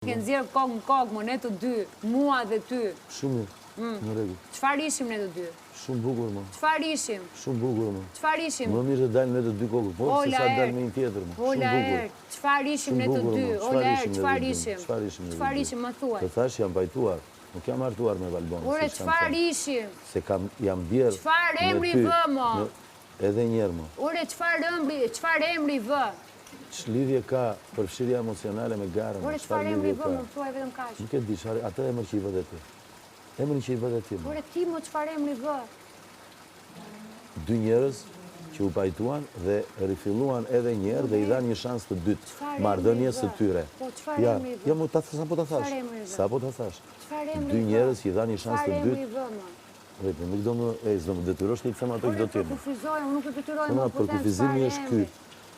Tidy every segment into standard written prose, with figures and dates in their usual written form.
Ke nxjerrë kokë në kokë, mo ne të dy, mua dhe ty. Shumë në rregull. Çfarë ishim ne të dy? Shumë bukur, mo. Çfarë ishim? Shumë bukur, mo. Çfarë ishim? Më mirë të dalë ne të dy kokë, po se sa dalë me një tjetër, mo. Shumë bukur. Çfarë ishim ne të dy? Ola, çfarë ishim? Çfarë ishim, më thuaj? Të thash jam pajtuar. Nuk jam hartuar me Valbon. Ore, çfarë ishim? Se jam bjerë. Çfarë emri vë, mo? Edhe njerë, mo. Ore, çfarë emri vë? Ç'lidhje ka përfshirja emocionale me garën? Ore, çfarë emri vë, më thuaj vetëm kaq. Nuk e di, atë emër që i vë dhe ti. Emrin që i vë dhe ti. Ore, ti mo çfarë emri vë? Dy njerëz që u pajtuan dhe rifilluan edhe njerë dhe i dhanë një shansë të dytë, marrëdhënies së tyre. Po, çfarë emri vë? Ja, mo, sa po ta thash? Sa po ta thash? Dy njerëz që i dhanë një shansë të dytë. Çfarë emri vë, mo? Nuk do më detyrosh të i them ato që do të jenë. Përkufizoj, unë nuk e detyroj më për kufizimi është ky.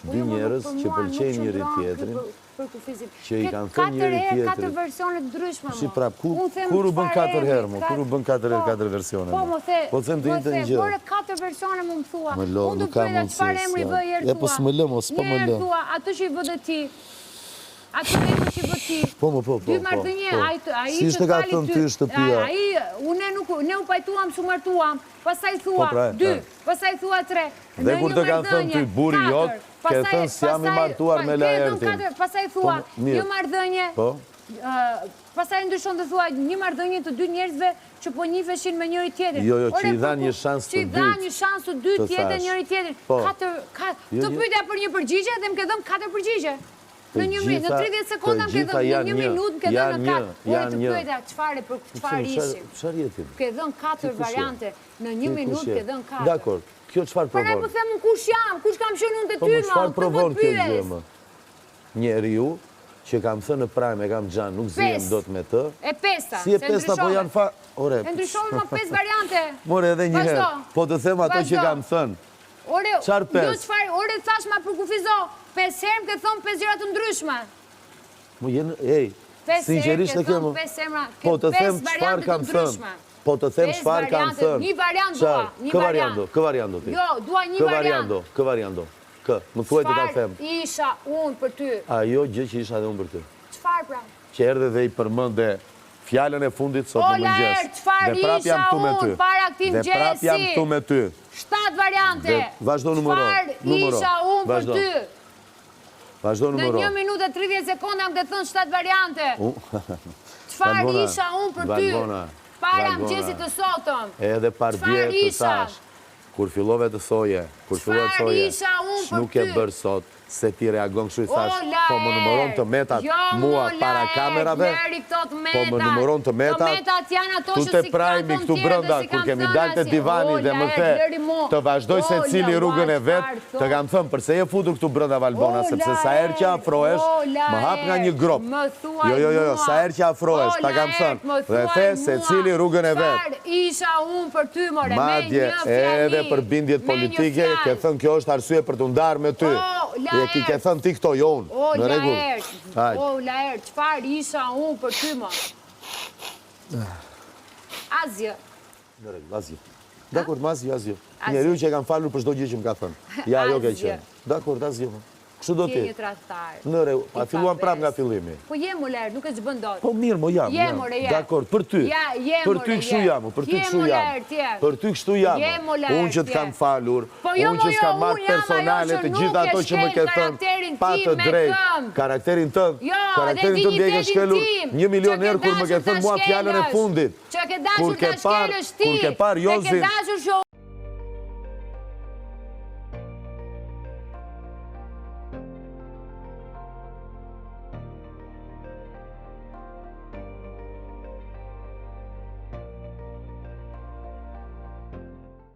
Dy njerëz që pëlqejnë njëri tjetrin, që i kanë thënë njëri tjetrit. Katër versione të ndryshme, Si prap, kur u bën 4 herë, mo? Kur u bën 4 versione? Po, më the, po them të njëjtën gjë. Por 4 versione më thua. Më lo, nuk ka mundësi. Çfarë emri vë herë thua? Ja, po s'më lë, mos po më lë. Thua, atë që i vë dhe ti. Atë emri që i vë ti. Po. Dy marrëdhënie, ai si ishte ka thënë ty shtëpia? Ne u pajtuam, su martuam. Pastaj thua 2, pastaj thua 3. Dhe kur të kanë thënë ty buri jot, ke thënë si jam i martuar me Laertin. Pastaj thua një marrëdhënie. Po. Pastaj ndryshon të thua një marrëdhënie të dy njerëzve që po njiheshin me njëri tjetrin. Jo, që i dhanë një shansë të dytë. Që i dhanë një shansë të dytë tjetër njëri tjetrin. Të pyetja për një përgjigje dhe më ke dhënë 4 përgjigje. Në 30 sekonda më ke dhënë, në 1 minutë më ke dhënë në 4. Ore të pyetja, çfarë ishim? Çfarë jetim? Ke dhënë 4 variante, në 1 minutë ke dhënë 4. Dakor, kjo çfarë provon? Para po them kush jam, kush kam qenë unë te ty më? Çfarë provon kjo gjë më? Njeriu që kam thënë në prajmë e kam xhan, nuk zihem dot me të. E pesta. Si e pesta po janë fa, ore. E ndryshove më 5 variante. More edhe një herë. Po të them ato që kam thënë. Ore, jo çfarë, ore thash ma përkufizo. 5 herë më ke thonë 5 gjëra të ndryshme. Mu jenë, sinqerisht e kemë. Po të them çfarë kam thënë. Po të them çfarë kam thënë. Një variant dua, një variant. Kë variando ti? Jo, dua një variant. Kë variando? Kë, më thuaj të ta them. Çfarë isha unë për ty? Ajo gjë që isha dhe unë për ty. Çfarë pra? Që erdhe dhe i përmende fjalën e fundit sot në mëngjes. Çfarë isha unë para këtij mëngjesi? Dhe prap jam këtu me ty. 7 variante. Vazhdo numëro. Çfarë isha unë për ty? Vazhdo numëro. Në 1 minutë e 30 sekonda më ke thënë 7 variante. Çfarë isha unë për ty? Para mëngjesit të sotëm. Edhe par dje të thash. Kur fillove të thoje, nuk e bërë sot, se ti reagon kështu i thash, po më numëron të metat mua para kamerave, po më numëron të metat, tu të prajmi këtu brënda, kur kemi dalë të divani dhe më the, të vazhdoj se cili rrugën e vetë, të kam thëmë, përse je futur këtu brënda Valbona, sepse sa erë që afroesh, më hap nga një grop. Jo, sa erë që afroesh, ta kam thëmë, dhe the se cili rrugën e vetë. Isha unë për ty, more, me madje edhe për bindjet politike, ke thënë kjo është arsye për të ndarë me ty. E ki ke thënë ti këto, jo unë, në regull. O, Laer, qëfar isha unë për ty, më? Azjë. Në regull, azjë. Dakord, më azjë. Njeriu që e kam falur për çdo gjë që më ka thënë. Ja, jo ke qenë. Dakord, azjë. Kështu do ti. Ti je një tradhtar. Në regull, a filluam prap nga fillimi. Po jem, Laer, nuk e ç'bën dot. Po mirë, mo jam. Dakord, për ty. Për ty kështu jam, për ty kështu jam. Për ty kështu jam. Unë që të kam falur, unë që s'kam marrë personale të gjitha ato që më ke thënë, pa të drejtë. Karakterin tënd. Karakterin tënd dhe ke shkelur 1 milion herë kur më ke thënë mua fjalën e fundit. Kur ke parë Jozin,